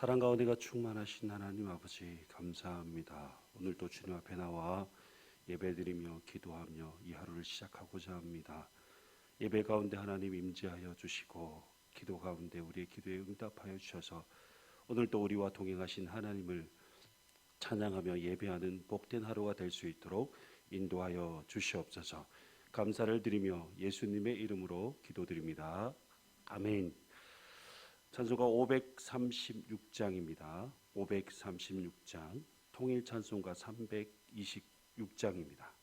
사랑 가운데가 충만하신 하나님 아버지 감사합니다. 오늘도 주님 앞에 나와 예배드리며 기도하며 이 하루를 시작하고자 합니다. 예배 가운데 하나님 임재하여 주시고 기도 가운데 우리의 기도에 응답하여 주셔서 오늘도 우리와 동행하신 하나님을 찬양하며 예배하는 복된 하루가 될 수 있도록 인도하여 주시옵소서. 감사를 드리며 예수님의 이름으로 기도드립니다. 아멘. 찬송가 536장입니다. 536장, 통일 찬송가 326장입니다.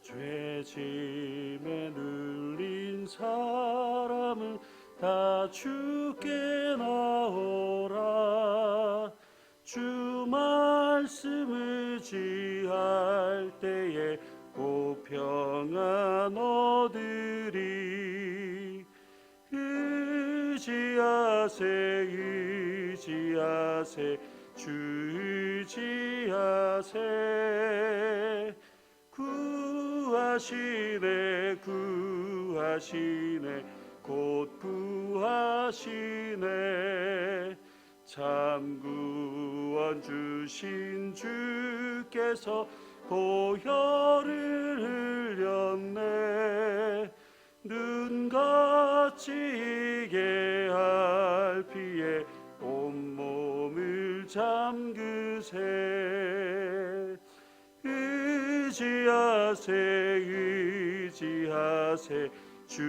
죄짐에 눌린 사람은 다 주께 나오라. 주 말씀 의지할 때에 꼭 평안 얻으리. 의지하세 의지하세 주 의지하세. 구하시네 구하시네 곧 구하시네. 참 구원 주신 주께서 보혈을 흘렸네. 눈같이 이게 할 피에 온몸을 잠그세. 의지하세 의지하세 주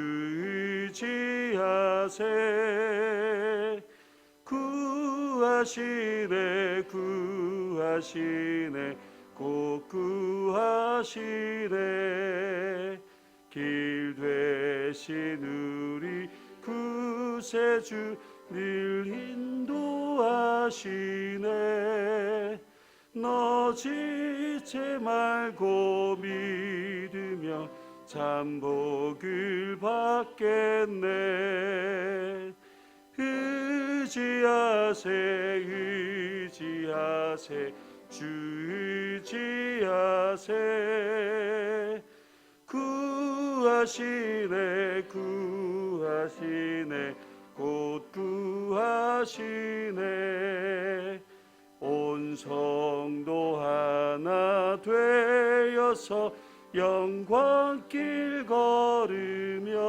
의지하세. 구하시네 구하시네 꼭 구하시네. 길 되신 우리 구세주 늘 인도하시네. 너 지체 말고 믿으며 참 복을 받겠네. 의지하세 의지하세 주 의지하세. 구하시네 구하시네 곧 구하시네. 온 성도 하나 되어서 영광길 걸으며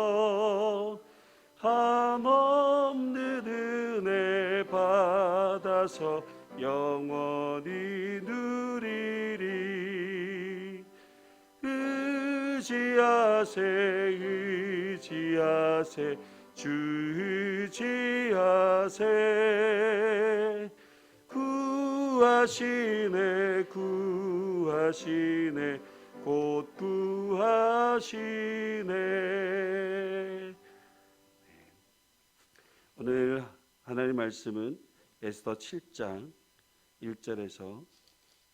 한없는 은혜 받아서 영원히 누리리. 의지하세 의지하세 주 의지하세. 구하시네 구하시네 곧 구하시네. 오늘 하나님의 말씀은 에스더 7장 1절에서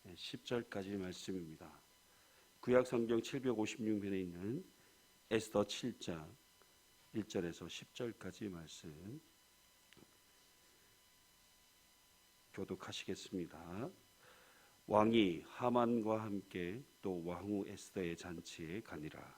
10절까지 말씀입니다. 구약 성경 756면에 있는 에스더 7장 1절에서 10절까지 말씀 교독하시겠습니다. 왕이 하만과 함께 또 왕후 에스더의 잔치에 가니라.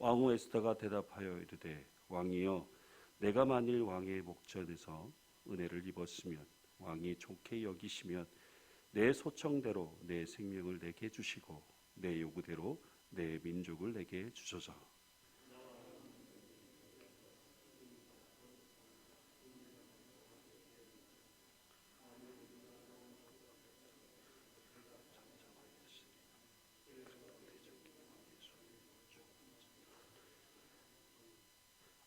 왕후 에스더가 대답하여 이르되 왕이여, 내가 만일 왕의 목전에서 은혜를 입었으면 왕이 좋게 여기시면 내 소청대로 내 생명을 내게 주시고 내 요구대로 내 민족을 내게 주소서.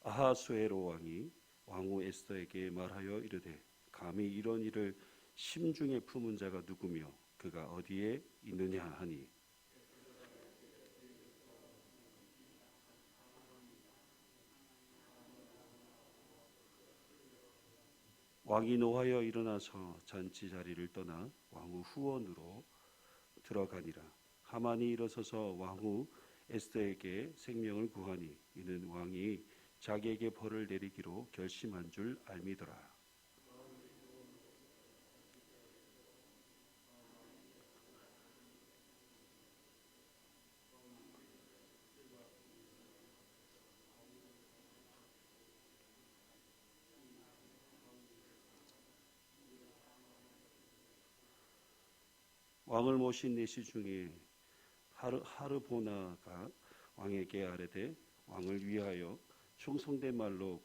아하수에로 왕이 왕후 에스더에게 말하여 이르되 감히 이런 일을 심중에 품은 자가 누구며 그가 어디에 있느냐 하니, 왕이 노하여 일어나서 잔치 자리를 떠나 왕후 후원으로 들어가니라. 하만이 일어서서 왕후 에스더에게 생명을 구하니 이는 왕이 자기에게 벌을 내리기로 결심한 줄 알미더라. 왕을 모신 내시 중에 하르보나가 왕에게 아뢰되 왕을 위하여 충성된 말로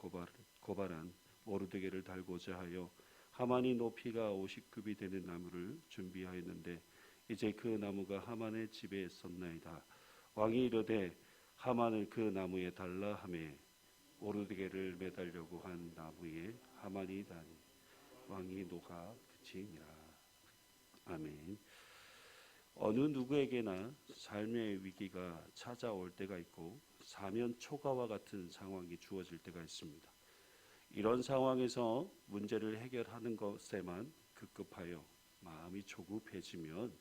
고발한 모르드게를 달고자 하여 하만이 높이가 50급이 되는 나무를 준비하였는데 이제 그 나무가 하만의 집에 있었나이다. 왕이 이르되 하만을 그 나무에 달라 하매 모르드게를 매달려고 한 나무에 하만이 다니 왕이 노가 그치니라. 아멘. 어느 누구에게나 삶의 위기가 찾아올 때가 있고 사면 초가와 같은 상황이 주어질 때가 있습니다. 이런 상황에서 문제를 해결하는 것에만 급급하여 마음이 조급해지면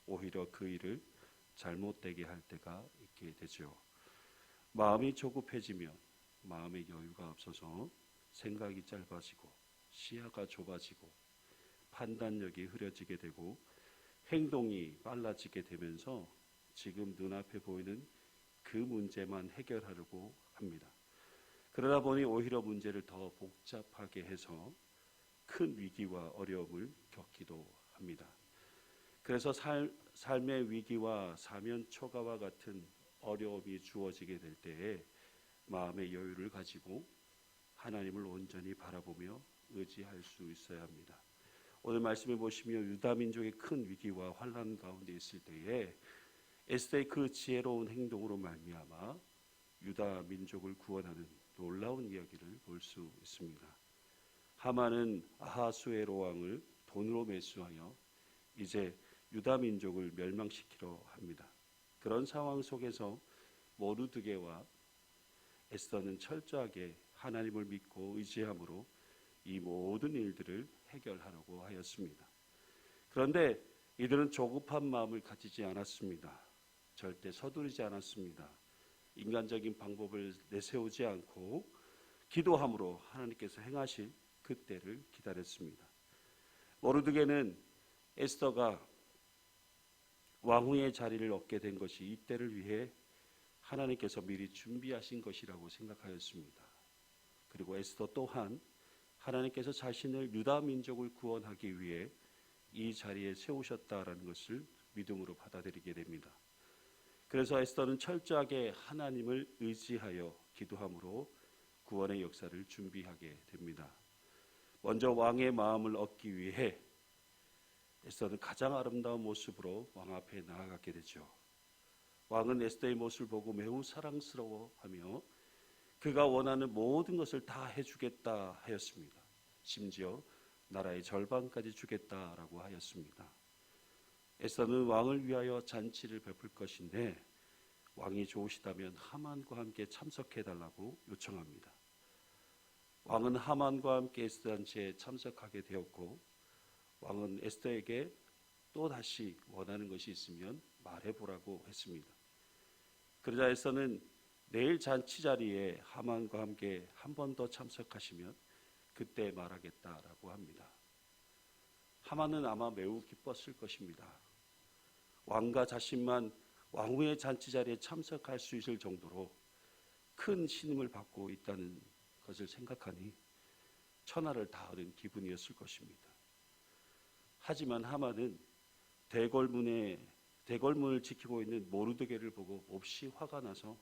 오히려 그 일을 잘못되게 할 때가 있게 되죠. 마음이 조급해지면 마음의 여유가 없어서 생각이 짧아지고 시야가 좁아지고 판단력이 흐려지게 되고 행동이 빨라지게 되면서 지금 눈앞에 보이는 그 문제만 해결하려고 합니다. 그러다 보니 오히려 문제를 더 복잡하게 해서 큰 위기와 어려움을 겪기도 합니다. 그래서 삶의 위기와 사면 초가와 같은 어려움이 주어지게 될 때에 마음의 여유를 가지고 하나님을 온전히 바라보며 의지할 수 있어야 합니다. 오늘 말씀해 보시면 유다 민족의 큰 위기와 환난 가운데 있을 때에 에스더의 그 지혜로운 행동으로 말미암아 유다 민족을 구원하는 놀라운 이야기를 볼 수 있습니다. 하만은 아하수에로 왕을 돈으로 매수하여 이제 유다 민족을 멸망시키려 합니다. 그런 상황 속에서 모르드게와 에스더는 철저하게 하나님을 믿고 의지함으로 이 모든 일들을 해결하려고 하였습니다. 그런데 이들은 조급한 마음을 가지지 않았습니다. 절대 서두르지 않았습니다. 인간적인 방법을 내세우지 않고 기도함으로 하나님께서 행하실 그때를 기다렸습니다. 모르드게는 에스더가 왕후의 자리를 얻게 된 것이 이때를 위해 하나님께서 미리 준비하신 것이라고 생각하였습니다. 그리고 에스더 또한 하나님께서 자신을 유다 민족을 구원하기 위해 이 자리에 세우셨다라는 것을 믿음으로 받아들이게 됩니다. 그래서 에스더는 철저하게 하나님을 의지하여 기도함으로 구원의 역사를 준비하게 됩니다. 먼저 왕의 마음을 얻기 위해 에스더는 가장 아름다운 모습으로 왕 앞에 나아가게 되죠. 왕은 에스더의 모습을 보고 매우 사랑스러워하며 그가 원하는 모든 것을 다 해주겠다 하였습니다. 심지어 나라의 절반까지 주겠다라고 하였습니다. 에스더는 왕을 위하여 잔치를 베풀 것인데 왕이 좋으시다면 하만과 함께 참석해달라고 요청합니다. 왕은 하만과 함께 에스더 잔치에 참석하게 되었고 왕은 에스더에게 또다시 원하는 것이 있으면 말해보라고 했습니다. 그러자 에스더는 내일 잔치 자리에 하만과 함께 한 번 더 참석하시면 그때 말하겠다라고 합니다. 하만은 아마 매우 기뻤을 것입니다. 왕과 자신만 왕후의 잔치 자리에 참석할 수 있을 정도로 큰 신임을 받고 있다는 것을 생각하니 천하를 다 얻은 기분이었을 것입니다. 하지만 하만은 대궐문을 지키고 있는 모르드게를 보고 몹시 화가 나서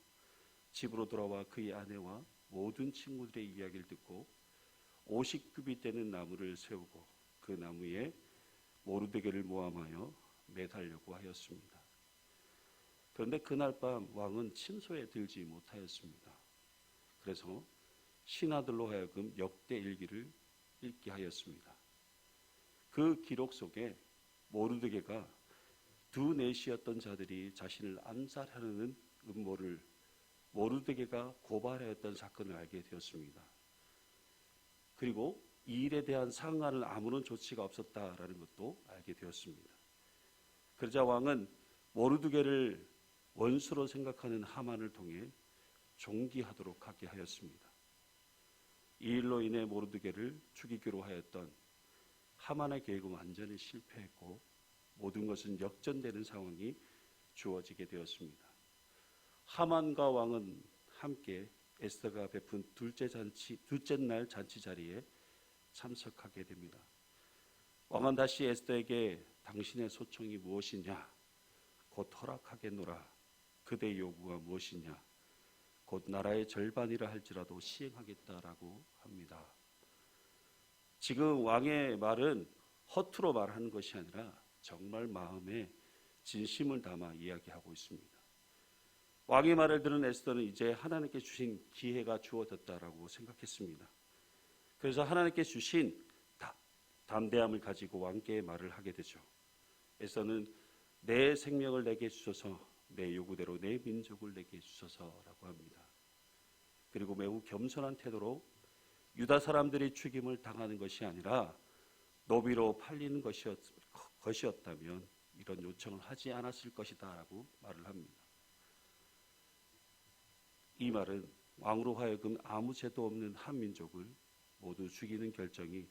집으로 돌아와 그의 아내와 모든 친구들의 이야기를 듣고 50급이 되는 나무를 세우고 그 나무에 모르드게를 모함하여 매달려고 하였습니다. 그런데 그날 밤 왕은 침소에 들지 못하였습니다. 그래서 신하들로 하여금 역대 일기를 읽게 하였습니다. 그 기록 속에 모르드게가 두 내시였던 자들이 자신을 암살하려는 음모를 모르드게가 고발하였던 사건을 알게 되었습니다. 그리고 이 일에 대한 상응하는 아무런 조치가 없었다라는 것도 알게 되었습니다. 그러자 왕은 모르드게를 원수로 생각하는 하만을 통해 종기하도록 하게 하였습니다. 이 일로 인해 모르드게를 죽이기로 하였던 하만의 계획은 완전히 실패했고 모든 것은 역전되는 상황이 주어지게 되었습니다. 하만과 왕은 함께 에스더가 베푼 둘째 날 잔치 자리에 참석하게 됩니다. 왕은 다시 에스더에게 당신의 소청이 무엇이냐? 곧 허락하겠노라. 그대의 요구가 무엇이냐? 곧 나라의 절반이라 할지라도 시행하겠다라고 합니다. 지금 왕의 말은 허투루 말하는 것이 아니라 정말 마음에 진심을 담아 이야기하고 있습니다. 왕의 말을 들은 에스더는 이제 하나님께 주신 기회가 주어졌다라고 생각했습니다. 그래서 하나님께 주신 담대함을 가지고 왕께 말을 하게 되죠. 에스더는 내 생명을 내게 주소서, 내 요구대로 내 민족을 내게 주소서라고 합니다. 그리고 매우 겸손한 태도로 유다 사람들이 죽임을 당하는 것이 아니라 노비로 팔리는 것이었다면 이런 요청을 하지 않았을 것이다라고 말을 합니다. 이 말은 왕으로 하여금 아무 죄도 없는 한 민족을 모두 죽이는 결정이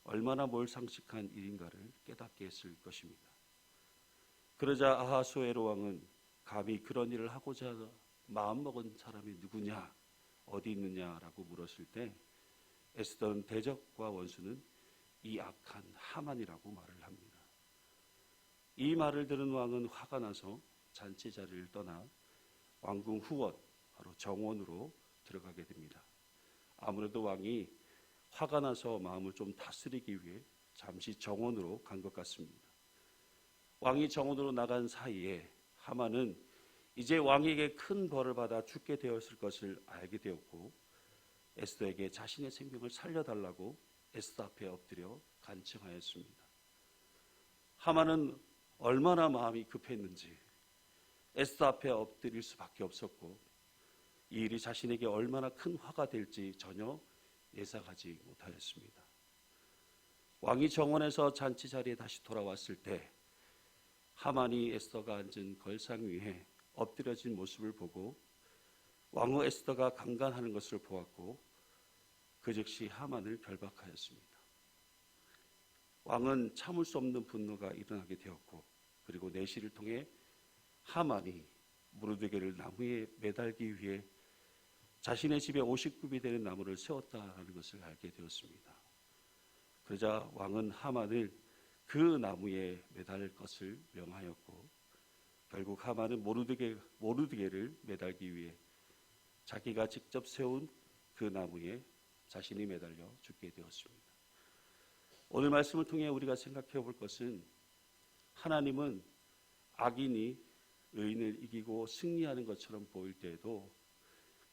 얼마나 몰상식한 일인가를 깨닫게 했을 것입니다. 그러자 아하수에로 왕은 감히 그런 일을 하고자 마음먹은 사람이 누구냐, 어디 있느냐라고 물었을 때 에스더는 대적과 원수는 이 악한 하만이라고 말을 합니다. 이 말을 들은 왕은 화가 나서 잔치 자리를 떠나 왕궁 후원, 바로 정원으로 들어가게 됩니다. 아무래도 왕이 화가 나서 마음을 좀 다스리기 위해 잠시 정원으로 간 것 같습니다. 왕이 정원으로 나간 사이에 하만은 이제 왕에게 큰 벌을 받아 죽게 되었을 것을 알게 되었고 에스더에게 자신의 생명을 살려달라고 에스더 앞에 엎드려 간청하였습니다. 하만은 얼마나 마음이 급했는지 에스더 앞에 엎드릴 수밖에 없었고 이 일이 자신에게 얼마나 큰 화가 될지 전혀 예상하지 못하였습니다. 왕이 정원에서 잔치 자리에 다시 돌아왔을 때 하만이 에스더가 앉은 걸상 위에 엎드려진 모습을 보고 왕후 에스더가 강간하는 것을 보았고 그 즉시 하만을 결박하였습니다. 왕은 참을 수 없는 분노가 일어나게 되었고 그리고 내시를 통해 하만이 모르드게를 나무에 매달기 위해 자신의 집에 50굽이 되는 나무를 세웠다는 것을 알게 되었습니다. 그러자 왕은 하만을 그 나무에 매달 것을 명하였고 결국 하만은 모르드게를 매달기 위해 자기가 직접 세운 그 나무에 자신이 매달려 죽게 되었습니다. 오늘 말씀을 통해 우리가 생각해 볼 것은 하나님은 악인이 의인을 이기고 승리하는 것처럼 보일 때에도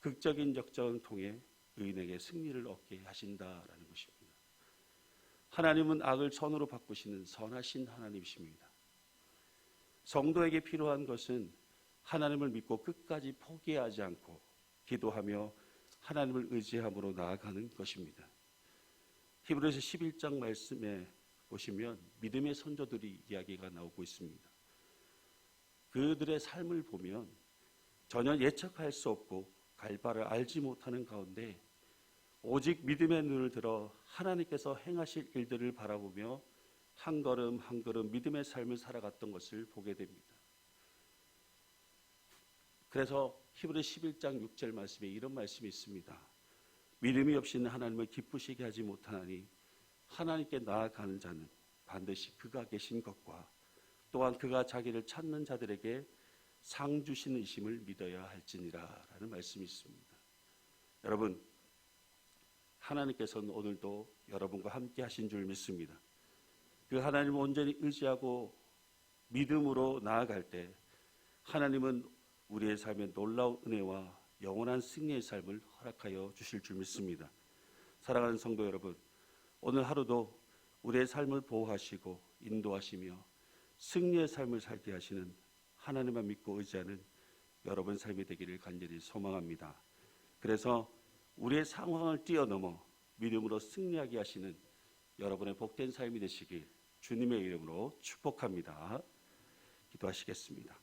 극적인 역전을 통해 의인에게 승리를 얻게 하신다라는 것입니다. 하나님은 악을 선으로 바꾸시는 선하신 하나님이십니다. 성도에게 필요한 것은 하나님을 믿고 끝까지 포기하지 않고 기도하며 하나님을 의지함으로 나아가는 것입니다. 히브리서 11장 말씀에 보시면 믿음의 선조들이 이야기가 나오고 있습니다. 그들의 삶을 보면 전혀 예측할 수 없고 갈 바를 알지 못하는 가운데 오직 믿음의 눈을 들어 하나님께서 행하실 일들을 바라보며 한 걸음 한 걸음 믿음의 삶을 살아갔던 것을 보게 됩니다. 그래서 히브리 11장 6절 말씀에 이런 말씀이 있습니다. 믿음이 없이는 하나님을 기쁘시게 하지 못하나니 하나님께 나아가는 자는 반드시 그가 계신 것과 또한 그가 자기를 찾는 자들에게 상 주시는 이심을 믿어야 할지니라 라는 말씀이 있습니다. 여러분, 하나님께서는 오늘도 여러분과 함께 하신 줄 믿습니다. 그 하나님을 온전히 의지하고 믿음으로 나아갈 때 하나님은 우리의 삶에 놀라운 은혜와 영원한 승리의 삶을 허락하여 주실 줄 믿습니다. 사랑하는 성도 여러분, 오늘 하루도 우리의 삶을 보호하시고 인도하시며 승리의 삶을 살게 하시는 하나님만 믿고 의지하는 여러분 삶이 되기를 간절히 소망합니다. 그래서 우리의 상황을 뛰어넘어 믿음으로 승리하게 하시는 여러분의 복된 삶이 되시길 주님의 이름으로 축복합니다. 기도하시겠습니다.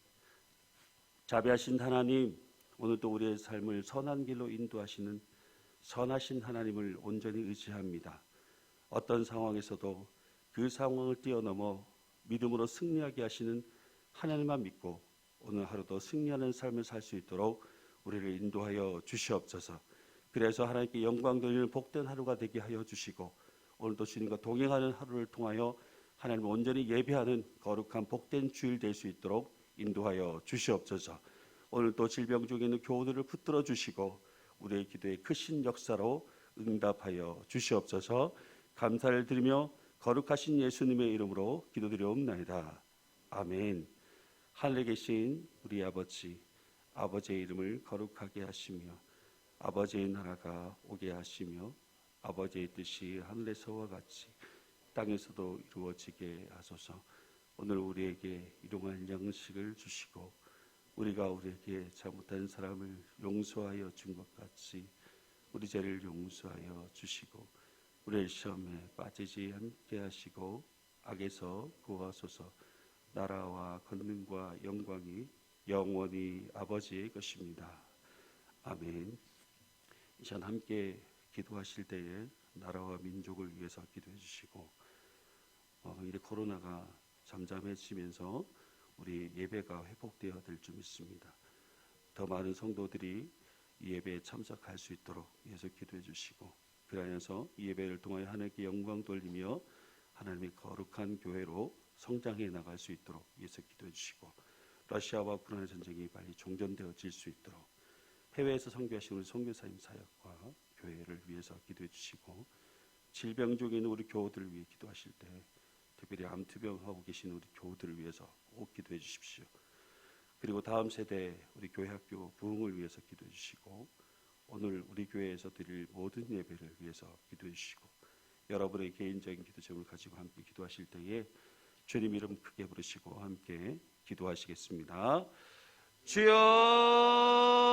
자비하신 하나님, 오늘도 우리의 삶을 선한 길로 인도하시는 선하신 하나님을 온전히 의지합니다. 어떤 상황에서도 그 상황을 뛰어넘어 믿음으로 승리하게 하시는 하나님만 믿고 오늘 하루도 승리하는 삶을 살 수 있도록 우리를 인도하여 주시옵소서. 그래서 하나님께 영광 돌리는 복된 하루가 되게 하여 주시고 오늘도 주님과 동행하는 하루를 통하여 하나님을 온전히 예배하는 거룩한 복된 주일 될 수 있도록 인도하여 주시옵소서. 오늘도 질병 중에 있는 교우들을 붙들어 주시고 우리의 기도에 크신 역사로 응답하여 주시옵소서. 감사를 드리며 거룩하신 예수님의 이름으로 기도드리옵나이다. 아멘. 하늘에 계신 우리 아버지, 아버지의 이름을 거룩하게 하시며 아버지의 나라가 오게 하시며 아버지의 뜻이 하늘에서와 같이 땅에서도 이루어지게 하소서. 오늘 우리에게 일용할 양식을 주시고 우리가 우리에게 잘못한 사람을 용서하여 준 것 같이 우리 죄를 용서하여 주시고 우리의 시험에 빠지지 않게 하시고 악에서 구하소서. 나라와 권능과 영광이 영원히 아버지의 것입니다. 아멘. 이 시간 함께 기도하실 때에 나라와 민족을 위해서 기도해 주시고 이제 코로나가 잠잠해지면서 우리 예배가 회복되어야 될 줄 믿습니다. 더 많은 성도들이 이 예배에 참석할 수 있도록 위해서 기도해 주시고 그러면서 이 예배를 통하여 하나님께 영광 돌리며 하나님의 거룩한 교회로 성장해 나갈 수 있도록 위해서 기도해 주시고 러시아와 우크라이나 전쟁이 빨리 종전되어질 수 있도록 해외에서 선교하시는 우리 선교사님 사역과 교회를 위해서 기도해 주시고 질병 중에 있는 우리 교우들을 위해 기도하실 때 특별히 암투병하고 계신 우리 교우들을 위해서 꼭 기도해 주십시오. 그리고 다음 세대 우리 교회 학교 부흥을 위해서 기도해 주시고 오늘 우리 교회에서 드릴 모든 예배를 위해서 기도해 주시고 여러분의 개인적인 기도 제목을 가지고 함께 기도하실 때에 주님 이름 크게 부르시고 함께 기도하시겠습니다. 주여